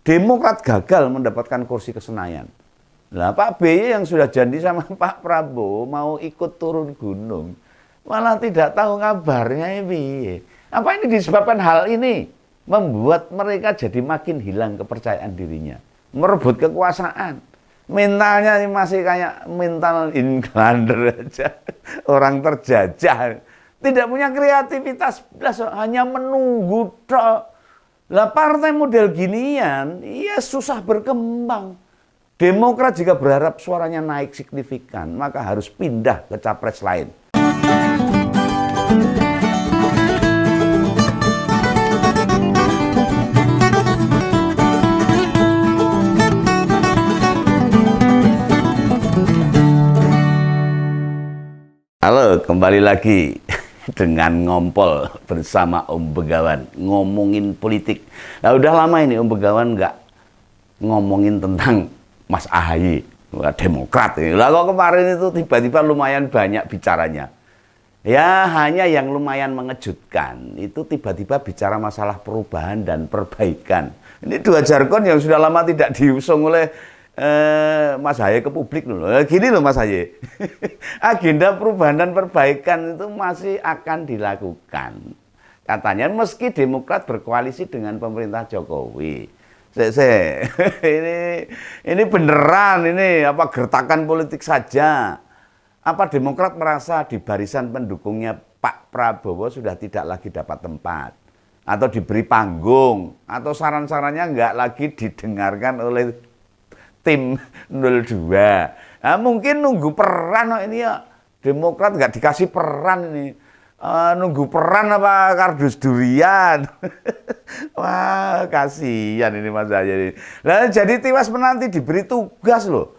Demokrat gagal mendapatkan kursi ke Senayan. Lah Pak BY yang sudah janji sama Pak Prabowo mau ikut turun gunung, malah tidak tahu kabarnya ini. Apa ini disebabkan hal ini membuat mereka jadi makin hilang kepercayaan dirinya, merebut kekuasaan. Mentalnya masih kayak mental Englander aja, orang terjajah, tidak punya kreativitas, hanya menunggu tok. Lah partai model ginian, ya susah berkembang. Demokrat jika berharap suaranya naik signifikan, maka harus pindah ke capres lain. Halo, kembali lagi dengan Ngompol bersama Om Begawan, ngomongin politik. Nah, udah lama ini Om Begawan nggak ngomongin tentang Mas AHY, Demokrat. Lah kok kemarin itu tiba-tiba lumayan banyak bicaranya. Ya, hanya yang lumayan mengejutkan itu tiba-tiba bicara masalah perubahan dan perbaikan. Ini dua jargon yang sudah lama tidak diusung oleh Mas AHY ke publik loh. Gini loh Mas AHY. Agenda perubahan dan perbaikan itu masih akan dilakukan. Katanya meski Demokrat berkoalisi dengan pemerintah Jokowi. Ini beneran ini apa gertakan politik saja. Apa Demokrat merasa di barisan pendukungnya Pak Prabowo sudah tidak lagi dapat tempat atau diberi panggung atau saran-sarannya enggak lagi didengarkan oleh tim 02. Nah, mungkin nunggu peran ini ya. Demokrat nggak dikasih peran ini. Nunggu peran apa kardus durian. Wah, kasihan ini Mas AHY ini. Nah, jadi tiwas menanti diberi tugas loh.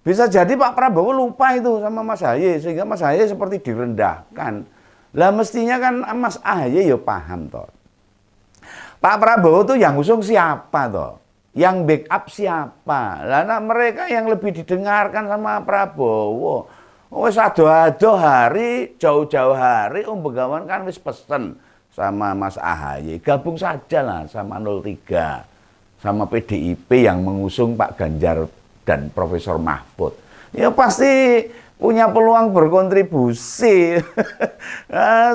Bisa jadi Pak Prabowo lupa itu sama Mas AHY sehingga Mas AHY seperti direndahkan. Lah mestinya kan Mas AHY ya paham toh. Pak Prabowo tuh yang usung siapa toh? Yang backup siapa? Lah mereka yang lebih didengarkan sama Prabowo. Wes ado-ado hari, jauh-jauh hari Om Begawan kan wis pesen sama Mas AHY, gabung saja lah sama 03, sama PDIP yang mengusung Pak Ganjar dan Profesor Mahfud. Ya pasti punya peluang berkontribusi.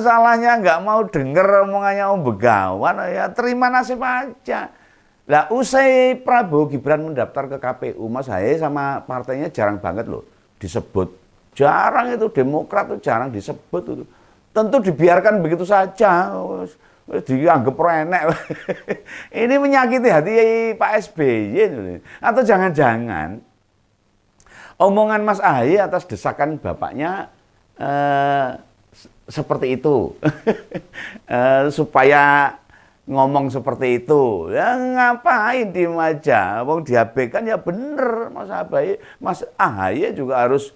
Salahnya nggak mau denger omongannya Om Begawan, ya terima nasib aja. Lah usai Prabowo Gibran mendaftar ke KPU, Mas AHY sama partainya jarang banget loh disebut. Jarang itu, Demokrat itu jarang disebut itu. Tentu dibiarkan begitu saja, dianggap renek. Ini menyakiti hati Pak SBY. Atau jangan-jangan omongan Mas AHY atas desakan bapaknya seperti itu. Supaya ngomong seperti itu, ya ngapain diem aja, wong diabaikan ya bener Mas AHY juga harus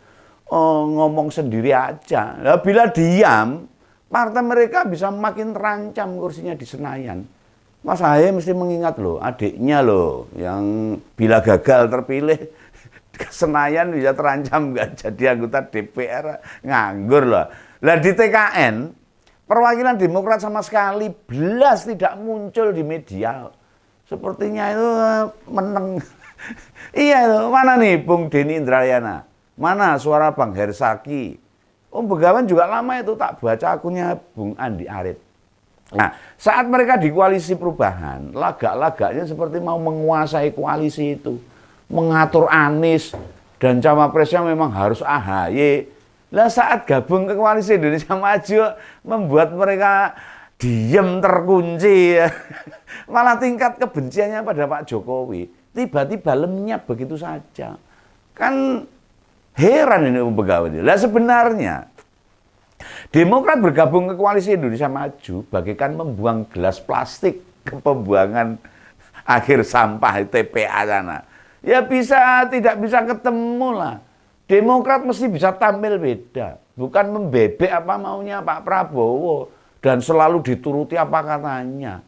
ngomong sendiri aja. Nah, bila diam, partai mereka bisa makin terancam kursinya di Senayan. Mas AHY mesti mengingat loh, adiknya loh, yang bila gagal terpilih ke Senayan bisa terancam nggak jadi anggota DPR, nganggur loh. Lah di TKN perwakilan Demokrat sama sekali belas tidak muncul di media. Sepertinya itu meneng. Iya itu, mana nih Bung Denny Indrayana? Mana suara Bang Hersaki? Om Begawan juga lama itu tak baca akunnya Bung Andi Arief. Nah, saat mereka di koalisi perubahan, lagak-lagaknya seperti mau menguasai koalisi itu. Mengatur Anies dan cawapresnya memang harus AHY. Lah saat gabung ke koalisi Indonesia Maju membuat mereka diam terkunci. Malah tingkat kebenciannya pada Pak Jokowi tiba-tiba lenyap begitu saja. Kan heran ini Om Begawan. Lah sebenarnya Demokrat bergabung ke koalisi Indonesia Maju bagaikan membuang gelas plastik ke pembuangan akhir sampah TPA sana. Ya bisa tidak bisa ketemu lah. Demokrat mesti bisa tampil beda, bukan membebek apa maunya Pak Prabowo dan selalu dituruti apa katanya.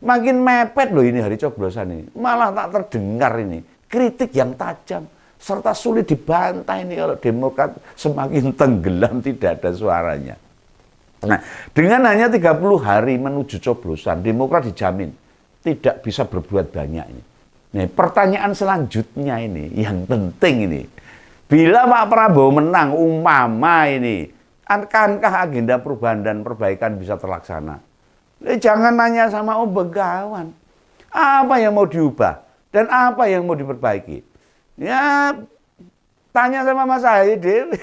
Makin mepet loh ini hari coblosan ini, malah tak terdengar ini kritik yang tajam serta sulit dibantah ini kalau Demokrat semakin tenggelam tidak ada suaranya. Nah, dengan hanya 30 hari menuju coblosan, Demokrat dijamin tidak bisa berbuat banyak ini. Nih, pertanyaan selanjutnya ini, yang penting ini. Bila Pak Prabowo menang, umpama ini, akankah agenda perubahan dan perbaikan bisa terlaksana? Jangan nanya sama Om Begawan. Apa yang mau diubah? Dan apa yang mau diperbaiki? Ya, tanya sama Mas Ahaye Dewi.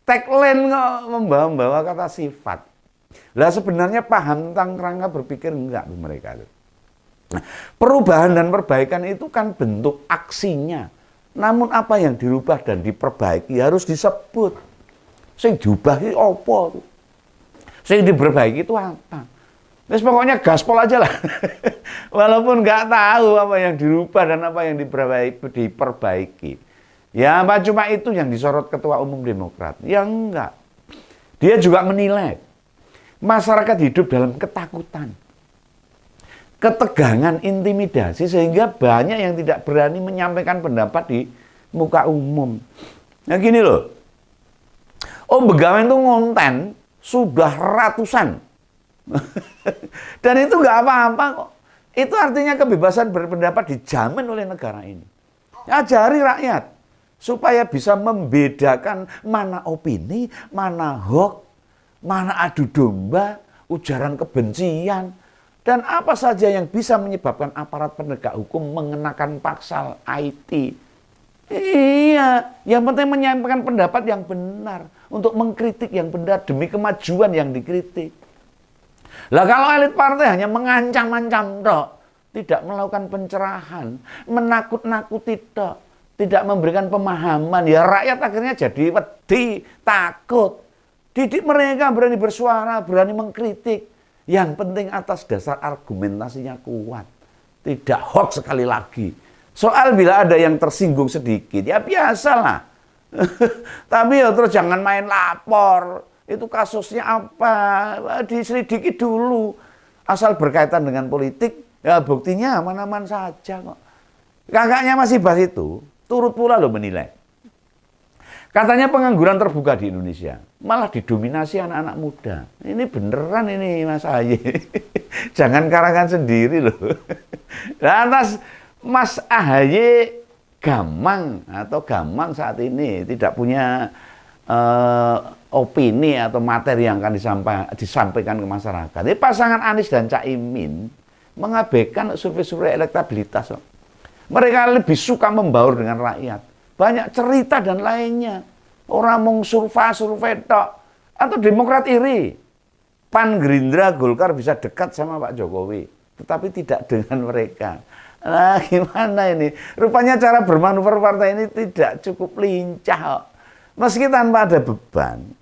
Tagline kok membawa kata sifat. Lah sebenarnya paham tentang kerangka berpikir enggak mereka itu. Nah, perubahan dan perbaikan itu kan bentuk aksinya. Namun apa yang dirubah dan diperbaiki harus disebut. Sing diubah itu apa? Sing diperbaiki itu apa? Terus pokoknya gaspol aja lah. Walaupun nggak tahu apa yang dirubah dan apa yang diperbaiki. Ya apa cuma itu yang disorot Ketua Umum Demokrat? Ya enggak. Dia juga menilai masyarakat hidup dalam ketakutan, ketegangan, intimidasi, sehingga banyak yang tidak berani menyampaikan pendapat di muka umum. Nah gini loh, Om Begawan itu ngonten sudah ratusan. Dan itu nggak apa-apa kok. Itu artinya kebebasan berpendapat dijamin oleh negara ini. Ajari rakyat supaya bisa membedakan mana opini, mana hoax, mana adu domba, ujaran kebencian, dan apa saja yang bisa menyebabkan aparat penegak hukum mengenakan pasal IT. Iya, yang penting menyampaikan pendapat yang benar, untuk mengkritik yang benar demi kemajuan yang dikritik. Lah kalau elit partai hanya mengancam-ancam tok, tidak melakukan pencerahan, menakut-nakuti tok, tidak memberikan pemahaman, ya rakyat akhirnya jadi wedi, takut. Didik mereka berani bersuara, berani mengkritik. Yang penting atas dasar argumentasinya kuat. Tidak hoax sekali lagi. Soal bila ada yang tersinggung sedikit, ya biasalah. Tapi ya terus jangan main lapor. Itu kasusnya apa? Diselidiki dulu. Asal berkaitan dengan politik, ya buktinya aman-aman saja kok. Kakaknya masih bahas itu, turut pula loh menilai. Katanya pengangguran terbuka di Indonesia, malah didominasi anak-anak muda. Ini beneran ini Mas Ahaye. Jangan karangan sendiri loh. Lantas Mas Ahaye gamang saat ini tidak punya opini atau materi yang akan disampaikan ke masyarakat. Jadi pasangan Anies dan Caimin mengabaikan survei-survei elektabilitas. Mereka lebih suka membaur dengan rakyat. Banyak cerita dan lainnya. Orang mau survei tok. Atau Demokrat iri. Pan, Gerindra, Golkar bisa dekat sama Pak Jokowi. Tetapi tidak dengan mereka. Nah gimana ini? Rupanya cara bermanuver partai ini tidak cukup lincah. Meski tanpa ada beban.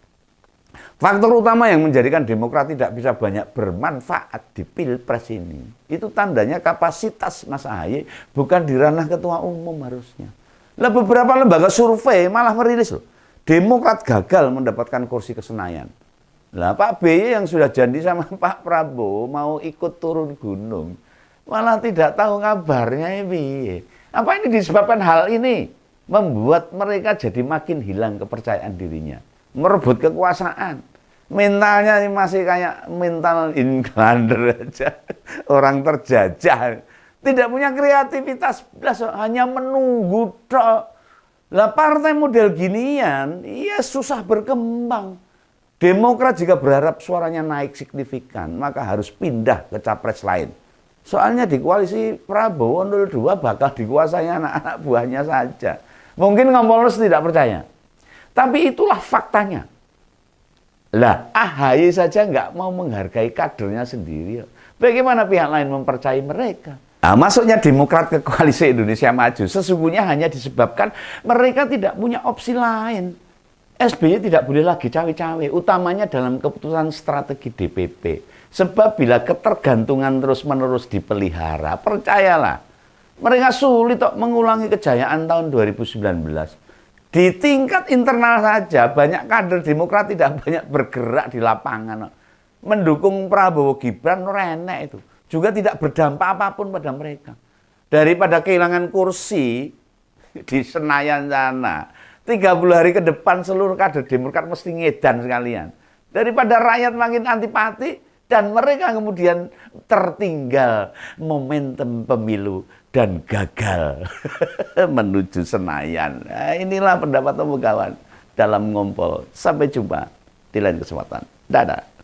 Faktor utama yang menjadikan Demokrat tidak bisa banyak bermanfaat di Pilpres ini. Itu tandanya kapasitas Mas Ahaye bukan di ranah ketua umum harusnya. Lah beberapa lembaga survei malah merilis loh. Demokrat gagal mendapatkan kursi ke Senayan. Lah Pak BY yang sudah janji sama Pak Prabowo mau ikut turun gunung. Malah tidak tahu kabarnya ini. Apa ini disebabkan hal ini? Membuat mereka jadi makin hilang kepercayaan dirinya. Merebut kekuasaan. Mentalnya masih kayak mental Englander aja. Orang terjajah. Tidak punya kreativitas. Hanya menunggu tok. Lah partai model ginian, iya susah berkembang. Demokrat jika berharap suaranya naik signifikan, maka harus pindah ke capres lain. Soalnya di koalisi Prabowo 02 bakal dikuasai anak-anak buahnya saja. Mungkin Kompolnas tidak percaya. Tapi itulah faktanya. Lah Ahaye saja nggak mau menghargai kadernya sendiri. Bagaimana pihak lain mempercayai mereka? Nah, masuknya Demokrat ke koalisi Indonesia Maju sesungguhnya hanya disebabkan mereka tidak punya opsi lain. SBY tidak boleh lagi cawe-cawe, utamanya dalam keputusan strategi DPP. Sebab bila ketergantungan terus-menerus dipelihara, percayalah, mereka sulit mengulangi kejayaan tahun 2019. Di tingkat internal saja, banyak kader Demokrat tidak banyak bergerak di lapangan. Mendukung Prabowo Gibran, renek itu. Juga tidak berdampak apapun pada mereka. Daripada kehilangan kursi di Senayan sana, 30 hari ke depan seluruh kader Demokrat mesti ngedan sekalian. Daripada rakyat makin antipati, Dan mereka kemudian tertinggal momentum pemilu dan gagal menuju Senayan. Nah, inilah pendapat Om kawan dalam Ngompol. Sampai jumpa di lain kesempatan. Dadah.